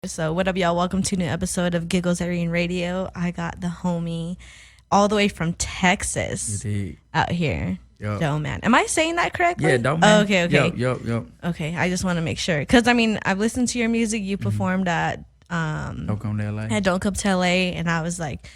So what up, y'all? Welcome to a new episode of Giggles Irene Radio. I got the homie all the way from Texas out here. Yep. Doeman. Am I saying that correctly? Yeah, Doeman. Oh, okay. Yep. Okay, I just want to make sure. Because, I mean, I've listened to your music. You performed at... Don't Come to LA. At Don't Come to LA. And I was like...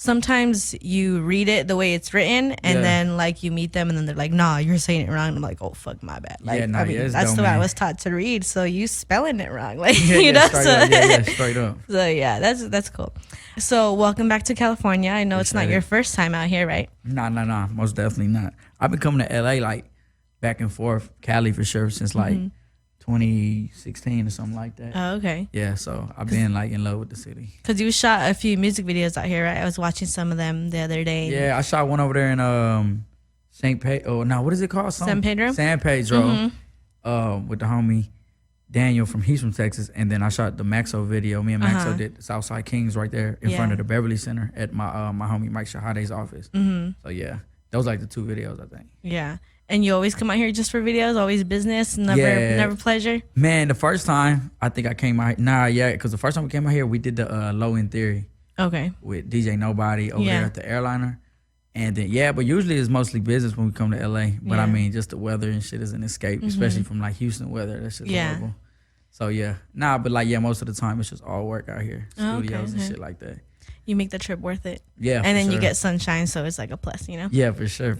Sometimes you read it the way it's written, and then like you meet them, and then they're like, "Nah, you're saying it wrong." And I'm like, "Oh fuck, my bad." Like, that's the way I was taught to read. So you spelling it wrong, like you know. Straight up. So yeah, that's cool. So welcome back to California. I know it's not your first time out here, right? Nah, most definitely not. I've been coming to LA like back and forth, Cali for sure, since like 2016 or something like that. Oh, okay. Yeah, so I've been like in love with the city. Cause you shot a few music videos out here, right? I was watching some of them the other day. Yeah, I shot one over there in St. Pedro. Oh no, what is it called? San Pedro. San Pedro. With the homie Daniel from Texas, and then I shot the Maxo video. Me and Maxo did Southside Kings right there in front of the Beverly Center at my my homie Mike Shahade's office. So yeah, those like the two videos I think. Yeah. And you always come out here just for videos, always business, never pleasure? Man, the first time I think I came out, because the first time we came out here, we did the Low End Theory. Okay. With DJ Nobody over there at the airliner. And then, but usually it's mostly business when we come to LA. But I mean, just the weather and shit is an escape, especially from like Houston weather. That's just horrible. So but like, most of the time it's just all work out here. Studios and shit like that. You make the trip worth it. Yeah. And then you get sunshine, so it's like a plus, you know? Yeah, for sure.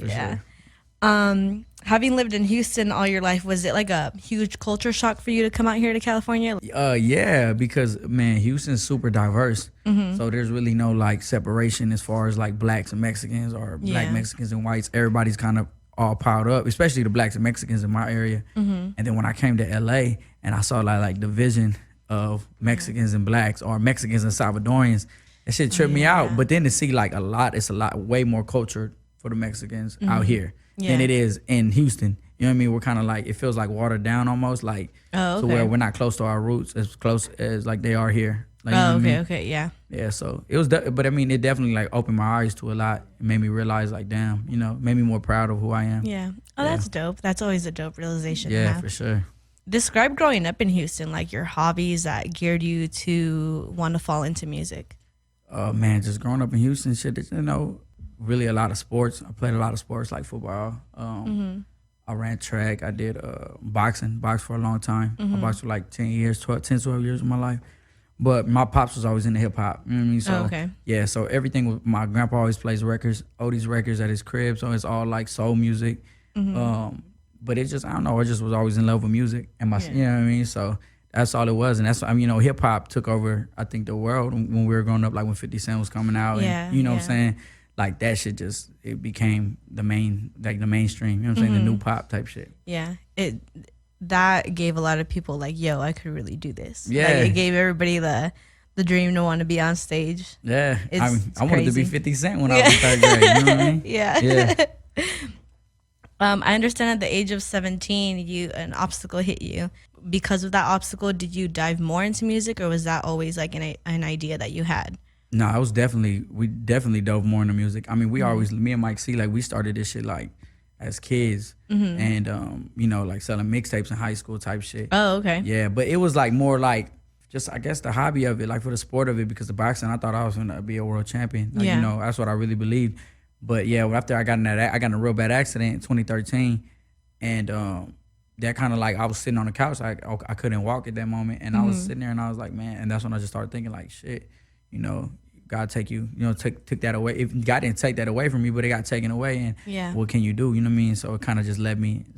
Having lived in Houston all your life, was it like a huge culture shock for you to come out here to California? Yeah, because man, Houston's super diverse. So there's really no like separation as far as like blacks and Mexicans or black Mexicans and whites. Everybody's kind of all piled up, especially the blacks and Mexicans in my area. And then when I came to LA and I saw like division of Mexicans and blacks or Mexicans and Salvadorians, that shit tripped me out. But then to see like it's a lot way more culture for the Mexicans out here than it is in Houston. You know what I mean? We're kind of like, it feels like watered down almost, like to where we're not close to our roots as close as like they are here. Like, yeah. So it was, but I mean, it definitely like opened my eyes to a lot. It made me realize like, damn, you know, made me more proud of who I am. Yeah. Oh, that's dope. That's always a dope realization. Yeah, for sure. Describe growing up in Houston, like your hobbies that geared you to want to fall into music. Man, just growing up in Houston, shit, you know, really a lot of sports. I played a lot of sports like football. I ran track. I did boxed for a long time. I boxed for like 10 to 12 years of my life. But my pops was always into hip hop. You know what I mean? So, yeah, so everything was, my grandpa always plays records, oldies records at his crib. So it's all like soul music. But it just, I don't know, I just was always in love with music. And you know what I mean? So that's all it was. And that's, I mean, you know, hip hop took over, I think, the world when we were growing up, like when 50 Cent was coming out. And, you know what I'm saying? Like that shit just, it became the mainstream, you know what I'm saying? The new pop type shit. Yeah. That gave a lot of people like, yo, I could really do this. Yeah. Like, it gave everybody the dream to want to be on stage. Yeah. It's I wanted to be 50 Cent when I was in third grade, you know what I mean? Yeah. I understand at the age of 17, an obstacle hit you. Because of that obstacle, did you dive more into music, or was that always like an idea that you had? No, we definitely dove more into music. I mean, we always, me and Mike C, like we started this shit like as kids and, you know, like selling mixtapes in high school type shit. Oh, okay. Yeah, but it was like more like just, I guess, the hobby of it, like for the sport of it, because the boxing, I thought I was going to be a world champion. Like, you know, that's what I really believed. But yeah, after I got in a real bad accident in 2013 and that kind of like, I was sitting on the couch, I couldn't walk at that moment. And I was sitting there and I was like, man, and that's when I just started thinking like, shit, you know, God took that away. If God didn't take that away from me, but it got taken away, and what can you do? You know what I mean? So it kind of just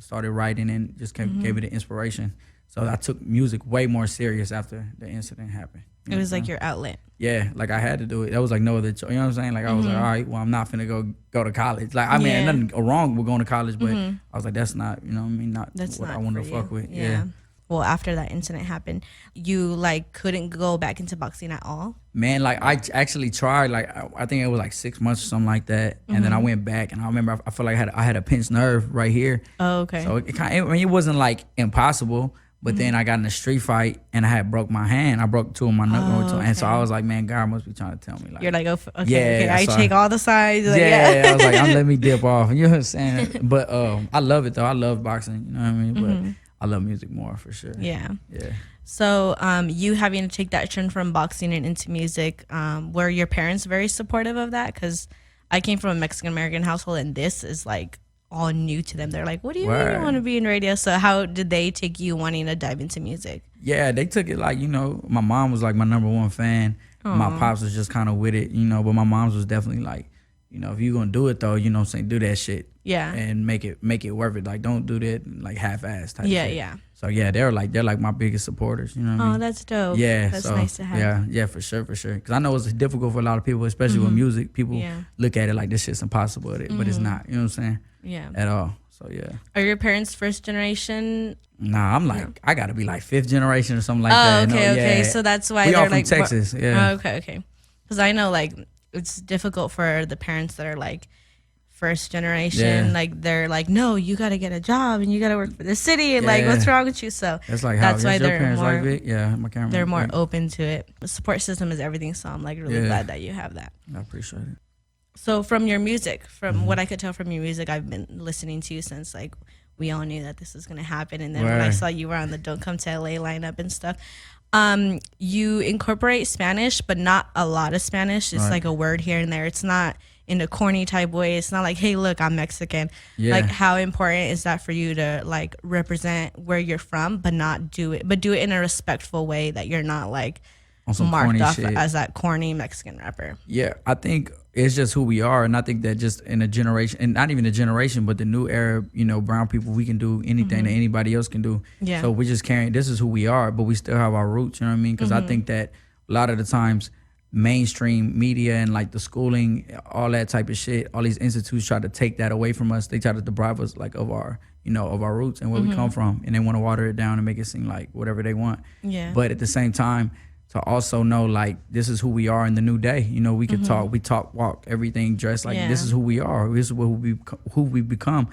started writing and just gave it an inspiration. So I took music way more serious after the incident happened. It was like your outlet. Yeah, like I had to do it. That was like no other choice. You know what I'm saying? Like I was like, all right, well, I'm not finna go to college. Like I mean, nothing wrong with going to college, but I was like, that's not, you know what I mean? That's what I wanted to fuck with. Yeah. Well, after that incident happened, you like couldn't go back into boxing at all? Man, like I actually tried, like I think it was like 6 months or something like that, and then I went back, and I remember I felt like I had a pinched nerve right here. Oh, okay. So it wasn't like impossible, but then I got in a street fight and I had broke my hand. I broke two of my knuckles, and so I was like, man, God must be trying to tell me. Like, you're like, okay, I take all the sides. Like, I was like, let me dip off. You know what I'm saying? But I love it though. I love boxing. You know what I mean? But I love music more for sure. Yeah. Yeah. So you having to take that turn from boxing and into music, were your parents very supportive of that? Because I came from a Mexican American household, and this is like all new to them. They're like, what do you mean you want to be in radio? So how did they take you wanting to dive into music? Yeah, they took it like, you know, my mom was like my number one fan. Aww. My pops was just kind of with it, you know, but my mom's was definitely like, you know, if you're going to do it though, you know what I'm saying, do that shit. Yeah. And make it worth it. Like, don't do that like half-ass type shit. Yeah. So yeah, they're like my biggest supporters, you know what I mean? Oh, that's dope. Yeah. That's nice to have. Yeah, for sure. Because I know it's difficult for a lot of people, especially with music. People look at it like this shit's impossible, but it's not, you know what I'm saying? Yeah. At all. So yeah. Are your parents first generation? Nah, I'm like, I gotta be like fifth generation or something like that. Okay. Yeah. So that's why we they're all from like Texas. Yeah. Oh, okay. Because I know like it's difficult for the parents that are like first generation. Yeah. Like they're like, no, you got to get a job and you got to work for the city. And like, what's wrong with you? So that's like that's why they're more. Like it? Yeah, my camera. They're more open to it. The support system is everything. So I'm like really glad that you have that. I appreciate it. So from your music, from what I could tell from your music, I've been listening to you since like we all knew that this was gonna happen. And then when I saw you were on the Don't Come to LA lineup and stuff, you incorporate Spanish, but not a lot of Spanish. It's like a word here and there. It's not in a corny type way. It's not like, hey, look, I'm Mexican. Yeah. Like, how important is that for you to like represent where you're from, but do it in a respectful way that you're not like marked off shit as that corny Mexican rapper? Yeah, I think it's just who we are, and I think that just in a generation, and not even a generation, but the new era, you know, brown people, we can do anything that anybody else can do. Yeah. So we just carrying, this is who we are, but we still have our roots, you know what I mean? Because I think that a lot of the times mainstream media and like the schooling, all that type of shit, all these institutes try to take that away from us. They try to deprive us like of our, you know, of our roots and where we come from, and they want to water it down and make it seem like whatever they want. Yeah. But at the same time, to also know like this is who we are in the new day. You know, we can talk, walk, everything, dress like this is who we are. This is who we become.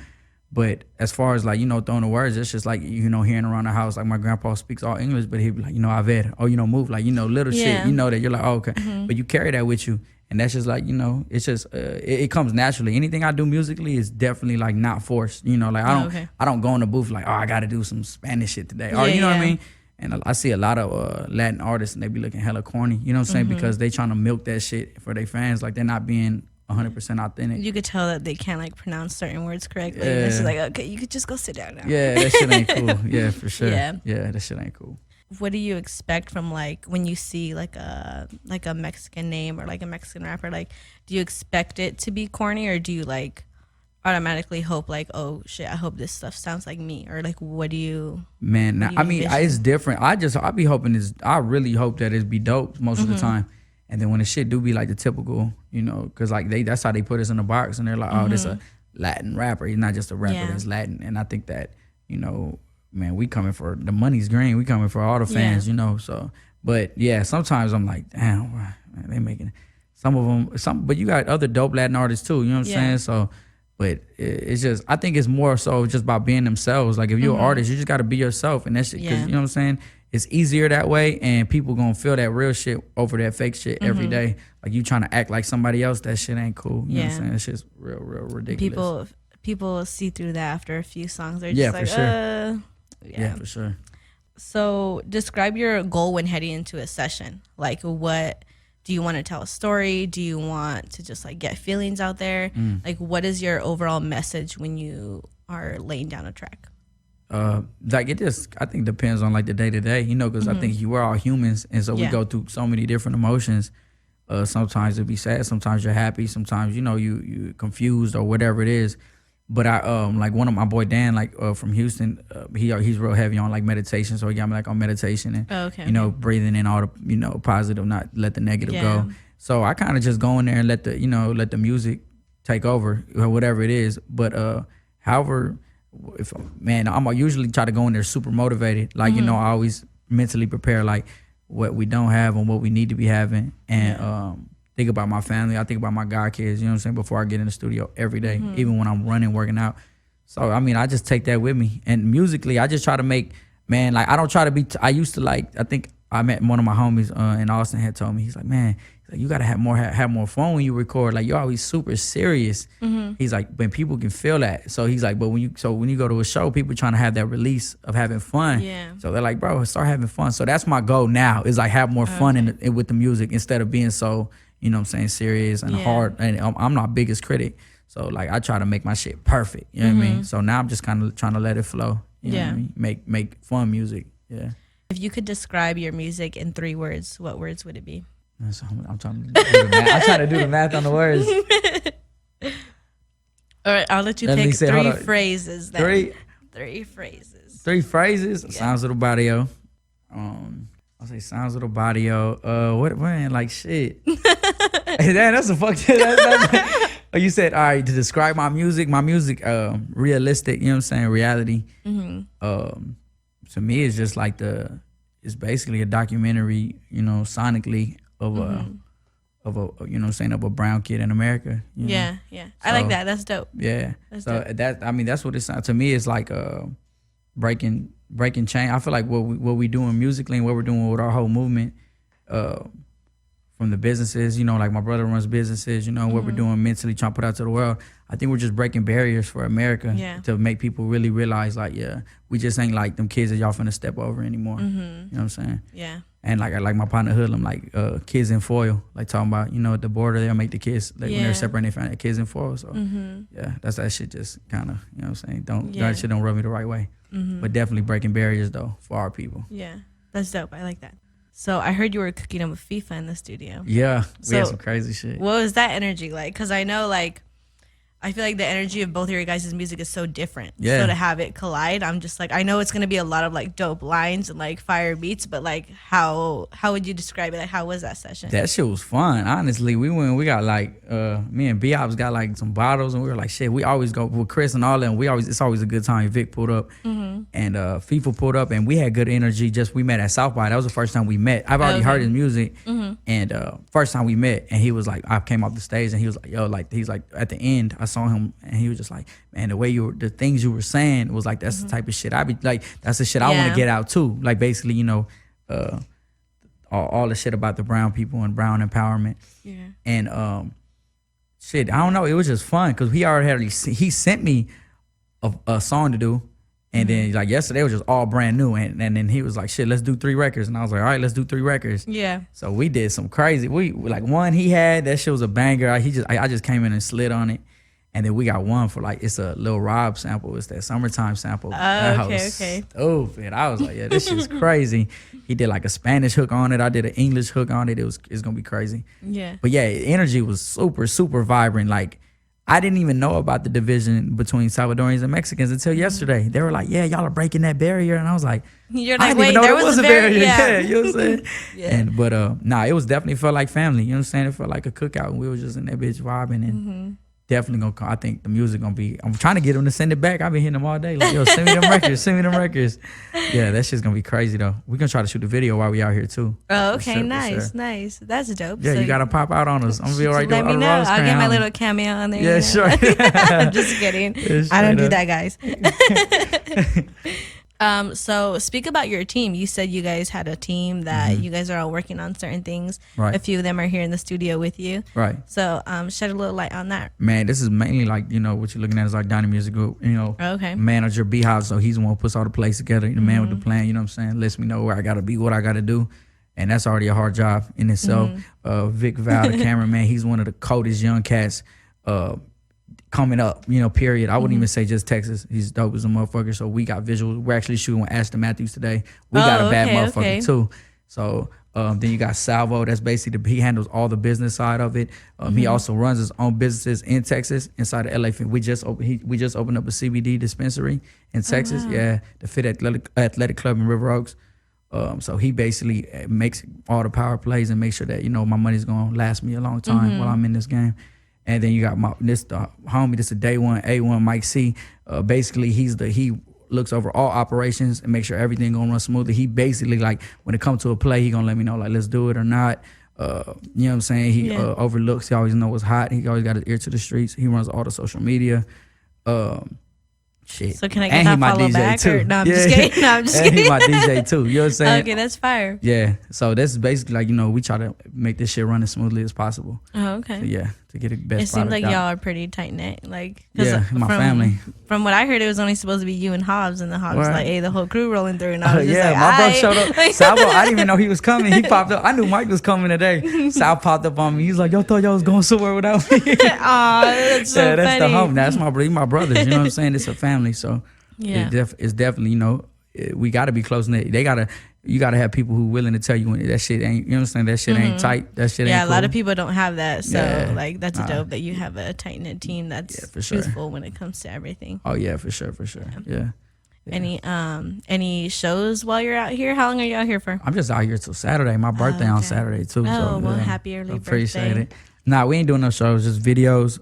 But as far as like, you know, throwing the words, it's just like, you know, hearing around the house, like my grandpa speaks all English, but he'd be like, you know, a ver, or, you know, move, like, you know, little shit, you know, that you're like, oh, okay. But you carry that with you. And that's just like, you know, it's just, it comes naturally. Anything I do musically is definitely like not forced. You know, like I don't go in the booth like, oh, I got to do some Spanish shit today. Or, you know what I mean? And I see a lot of Latin artists and they be looking hella corny, you know what I'm saying? Because they trying to milk that shit for their fans. Like they're not being 100% authentic. You could tell that they can't like pronounce certain words correctly. Yeah. It's just like, okay, you could just go sit down now. Yeah, that shit ain't cool. Yeah, for sure. Yeah, that shit ain't cool. What do you expect from like when you see like a Mexican name or like a Mexican rapper? Like, do you expect it to be corny, or do you like automatically hope like, oh shit, I hope this stuff sounds like me? Or like, what do you? Man, I mean, it's different. I be hoping I really hope that it be dope most of the time. And then when the shit do be like the typical, you know, because like that's how they put us in the box, and they're like, oh, this a Latin rapper. He's not just a rapper, that's Latin. And I think that, you know, man, we coming for the money's green. We coming for all the fans, you know. So, but yeah, sometimes I'm like, damn, man, they making some of them. But you got other dope Latin artists too. You know what I'm saying? So, but it's just, I think it's more so just about being themselves. Like if you're an artist, you just got to be yourself, and that shit. Because you know what I'm saying. It's easier that way, and people gonna feel that real shit over that fake shit every day. Like you trying to act like somebody else, that shit ain't cool. You know what I'm saying? It's just real ridiculous. People see through that after a few songs. They're just like, for sure. Yeah, for sure. So describe your goal when heading into a session. Like, what do you want to tell a story? Do you want to just like get feelings out there? Like, what is your overall message when you are laying down a track? Like it just, I think depends on like the day to day, you know, because I think we're all humans, and so we go through so many different emotions. Sometimes it'll be sad, sometimes you're happy, sometimes you know you confused or whatever it is. But I like one of my boy Dan, like from Houston, he's real heavy on like meditation, so he got me like on meditation and you know breathing in all the, you know, positive, not let the negative go. So I kind of just go in there and let the music take over or whatever it is. But however. I'm usually try to go in there super motivated, like you know, I always mentally prepare like what we don't have and what we need to be having, and think about my family. I think about my god kids, you know what I'm saying, before I get in the studio every day, even when I'm running, working out. So I mean, I just take that with me, and musically I just try to make, like I don't try to be I used to like, I think I met one of my homies in Austin had told me, he's like, you gotta have more fun when you record. Like, you're always super serious. He's like, when people can feel that. So he's like, but when you go to a show, people trying to have that release of having fun. Yeah. So they're like, bro, start having fun. So that's my goal now, is like have more fun with the music instead of being so, you know what I'm saying, serious and hard. And I'm not biggest critic. So like, I try to make my shit perfect. You know what I mean? So now I'm just kind of trying to let it flow. You know what I mean? Make fun music. Yeah. If you could describe your music in 3 words, what words would it be? So I'm trying to do the math. I'm trying to do the math on the words. All right, I'll let you pick 3 phrases then. 3 phrases. 3 phrases? Yeah. Sounds of the barrio. I'll say sounds of the barrio. What, man, like shit. Hey, damn, that's a fuck. You said, all right, to describe my music, realistic, you know what I'm saying, reality. To me, it's just like it's basically a documentary, you know, sonically of a, you know what I'm saying, of a brown kid in America. Yeah. So, I like that. That's dope. Yeah. That's what it sounds to me. It's like breaking chain. I feel like what we doing musically and what we're doing with our whole movement, from the businesses, you know, like my brother runs businesses, you know, what we're doing mentally, trying to put out to the world. I think we're just breaking barriers for America to make people really realize, like, we just ain't like them kids that y'all finna step over anymore. You know what I'm saying? Yeah. And like my partner Hoodlum, like kids in foil, like talking about, you know, at the border they'll make the kids, like when they're separating, they find kids in foil. So that's that shit just kind of, you know what I'm saying? That shit don't rub me the right way. But definitely breaking barriers though for our people. Yeah, that's dope. I like that. So I heard you were cooking up with FIFA in the studio. Yeah, we had some crazy shit. What was that energy like? Because I know, like, I feel like the energy of both of your guys' music is so different. Yeah. So to have it collide, I'm just like, I know it's going to be a lot of like dope lines and like fire beats, but like how would you describe it? Like, how was that session? That shit was fun. Honestly, we got like, me and B-Ops got like some bottles and we were like, shit, we always go with Chris and all that. And it's always a good time. Vic pulled up and FIFA pulled up and we had good energy. We met at South by. That was the first time we met. I've already heard his music and first time we met and he was like, I came off the stage and he was like, yo, like, he's like, at the end, I saw him and he was just like, man, the things you were saying was like, that's the type of shit I be like, that's the shit I want to get out too. Like basically, you know, all the shit about the brown people and brown empowerment. Yeah. And shit, I don't know, it was just fun because he sent me a song to do. And then like yesterday was just all brand new, and then he was like, "Shit, let's do 3 records." And I was like, "All right, let's do 3 records." Yeah. So we did some crazy. We like one he had that shit was a banger. I just came in and slid on it, and then we got one for like it's a Lil Rob sample. It's that Summertime sample. Okay. Stupid. I was like, yeah, this shit's crazy. He did like a Spanish hook on it. I did an English hook on it. It's gonna be crazy. Yeah. But yeah, energy was super super vibrant. Like. I didn't even know about the division between Salvadorians and Mexicans until yesterday. They were like, yeah, y'all are breaking that barrier. And I was like, you're like, I didn't wait, even know there was a barrier. Yeah. You know what I'm saying? Yeah. But it was definitely felt like family. You know what I'm saying? It felt like a cookout. And we were just in that bitch vibing. And definitely going to come. I think the music going to be, I'm trying to get them to send it back. I've been hitting them all day. Like, yo, send me them records. Yeah, that shit's going to be crazy, though. We're going to try to shoot the video while we out here, too. Oh, okay. Nice. That's dope. Yeah, so you got to pop out on us. I'm going to be all right there. Let me know. I'll get my little cameo on there. Yeah, sure. I'm just kidding. I don't do that, guys. So speak about your team. You said you guys had a team that you guys are all working on certain things. Right. A few of them are here in the studio with you. Right. So shed a little light on that. Man, this is mainly like, you know, what you're looking at is like Donnie Music Group, you know, manager Beehive. So he's the one who puts all the plays together, the man with the plan, you know what I'm saying? Lets me know where I got to be, what I got to do. And that's already a hard job in itself. Vic Val, the cameraman, he's one of the coldest young cats coming up, you know, period. I wouldn't even say just Texas. He's dope as a motherfucker. So we got visuals. We're actually shooting with Ashton Matthews today. We got a bad motherfucker too. So then you got Salvo. That's basically he handles all the business side of it. He also runs his own businesses in Texas inside of LA. We just opened up a CBD dispensary in Texas. Wow. Yeah, the Fit Athletic Club in River Oaks. So he basically makes all the power plays and makes sure that, you know, my money's gonna last me a long time while I'm in this game. And then you got this homie, this is day one, A1, Mike C. Basically, he looks over all operations and make sure everything gonna run smoothly. He basically, like, when it comes to a play, he gonna let me know, like, let's do it or not. You know what I'm saying? He overlooks. He always know what's hot. He always got his ear to the streets. He runs all the social media. Shit. So can I get that follow back? Or, no, I'm just kidding. No, I'm just kidding. He my DJ too. You know what I'm saying? Okay, that's fire. Yeah. So that's basically like, you know, we try to make this shit run as smoothly as possible. Oh, okay. So, yeah, to get the best. It seems like y'all are pretty tight knit. Like, yeah, my family. From what I heard, it was only supposed to be you and Hobbs, and the Hobbs was like, hey, the whole crew rolling through, and I was just like, my brother showed up. So I didn't even know he was coming. He popped up. I knew Mike was coming today. So I popped up on me. He's like, yo, thought y'all was going somewhere without me. Aw, that's so funny. That's the home. That's my brothers. You know what I'm saying? It's a family. So it's definitely, you know, we got to be close knit. You gotta have people who willing to tell you when that shit ain't, you know what I'm saying? That shit ain't tight. That shit ain't cool. A lot of people don't have that. So like that's dope that you have a tight knit team that's for sure. Truthful when it comes to everything. Oh yeah, for sure. Yeah. Any shows while you're out here? How long are you out here for? I'm just out here till Saturday. My birthday on Saturday too. Oh, well, happy early appreciate birthday. It. Nah, we ain't doing no shows, just videos,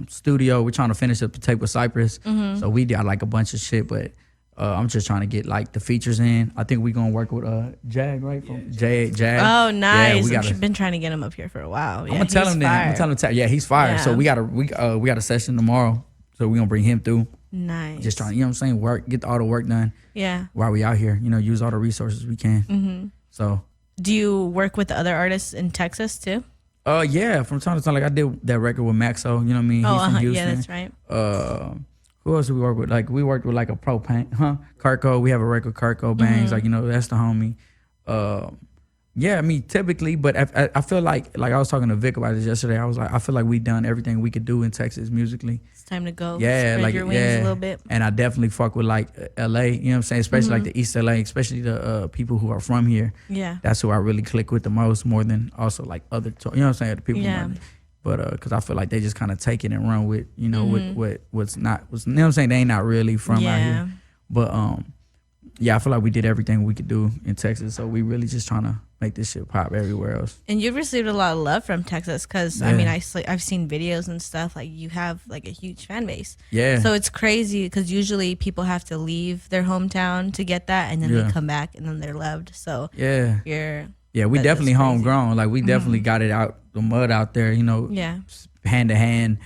studio. We're trying to finish up the tape with Cypress. So we got like a bunch of shit, but I'm just trying to get like the features in. I think we're gonna work with Jag, right? From Jag. Oh, nice. I've been trying to get him up here for a while. Yeah, I'm gonna tell him that. Yeah, he's fire. Yeah. So we got a session tomorrow. So we're gonna bring him through. Nice. Just trying, you know what I'm saying, get all the work done. Yeah. While we out here, you know, use all the resources we can. So. Do you work with other artists in Texas too? Yeah, from time to time. Like I did that record with Maxo, you know what I mean? He's from Houston. Yeah, that's right. Who else do we work with? Like we worked with like a Propane, Carco. We have a record, Carco Bangs. Like, you know, that's the homie. Yeah, I mean, typically, but I feel like I was talking to Vic about this yesterday. I feel like we done everything we could do in Texas musically. It's time to go. Yeah, spread your wings a little bit. And I definitely fuck with like LA. You know what I'm saying? Especially like the East LA, especially the people who are from here. Yeah, that's who I really click with the most, more than also like other. You know what I'm saying? The people. Yeah. But because I feel like they just kind of take it and run with, you know, what's not, you know what I'm saying? They ain't not really from out here. But yeah, I feel like we did everything we could do in Texas. So we really just trying to make this shit pop everywhere else. And you've received a lot of love from Texas because, I mean, I've seen videos and stuff. Like, you have, like, a huge fan base. Yeah. So it's crazy because usually people have to leave their hometown to get that, and then they come back, and then they're loved. So we definitely homegrown. Like, we definitely got it out the mud out there, you know, hand to hand,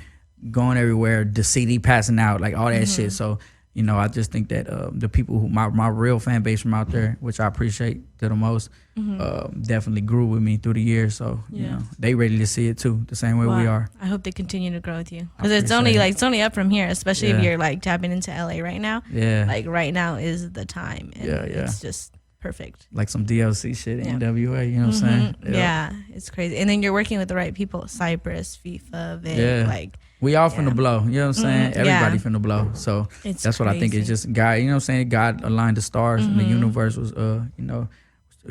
going everywhere, the CD passing out, like all that shit. So, you know, I just think that the people who my real fan base from out there, which I appreciate to the most, definitely grew with me through the years. So, you know, they ready to see it too, the same way we are. I hope they continue to grow with you because it's only up from here, especially if you're like tapping into LA right now. Yeah, like right now is the time. And it's just perfect. Like some DLC shit, NWA, you know what I'm saying? Yeah, it's crazy. And then you're working with the right people, Cypress, FIFA, Vic, like. We all finna blow, you know what I'm saying? Everybody finna blow. So that's what I think. It's just God, you know what I'm saying? God aligned the stars and the universe was, you know,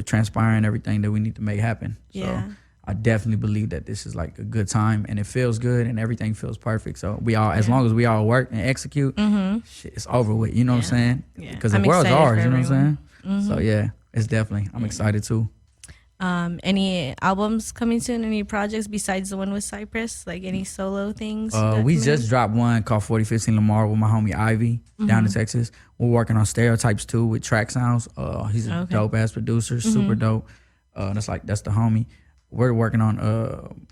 transpiring everything that we need to make happen. So I definitely believe that this is like a good time and it feels good and everything feels perfect. So we all, as long as we all work and execute, shit, it's over with, you know what I'm saying? Because the world's ours, you know what I'm saying? So yeah, it's definitely, I'm excited too. Any albums coming soon? Any projects besides the one with Cypress? Like any solo things? We just dropped one called 4015 Lamar with my homie Ivy down in Texas. We're working on Stereotypes too with Track Sounds. He's a dope ass producer, super dope. That's the homie. We're working on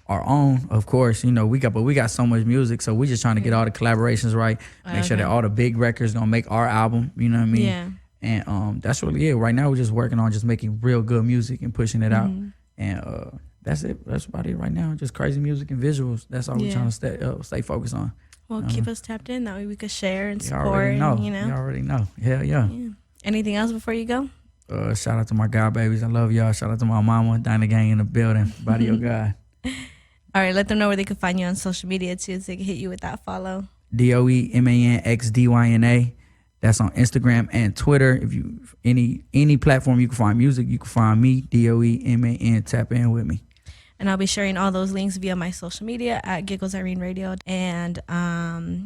our own, of course. You know, we got so much music, so we just trying to get all the collaborations right, make sure that all the big records gonna make our album. You know what I mean? Yeah. And that's really it. Right now, we're just working on just making real good music and pushing it out. And that's it. That's about it right now. Just crazy music and visuals. That's all we're trying to stay focused on. Well, keep us tapped in. That way we could share and support. You already know. Hell yeah. Anything else before you go? Shout out to my God babies. I love y'all. Shout out to my mama, Dinah Gang in the building. Body of God. All right, let them know where they can find you on social media too, so they can hit you with that follow. DOEMANXDYNA. That's on Instagram and Twitter. If you any platform you can find music, you can find me, DOEMAN. Tap in with me. And I'll be sharing all those links via my social media at Giggles Irene Radio. And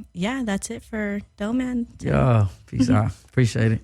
that's it for Doeman. Yeah, peace out. Appreciate it.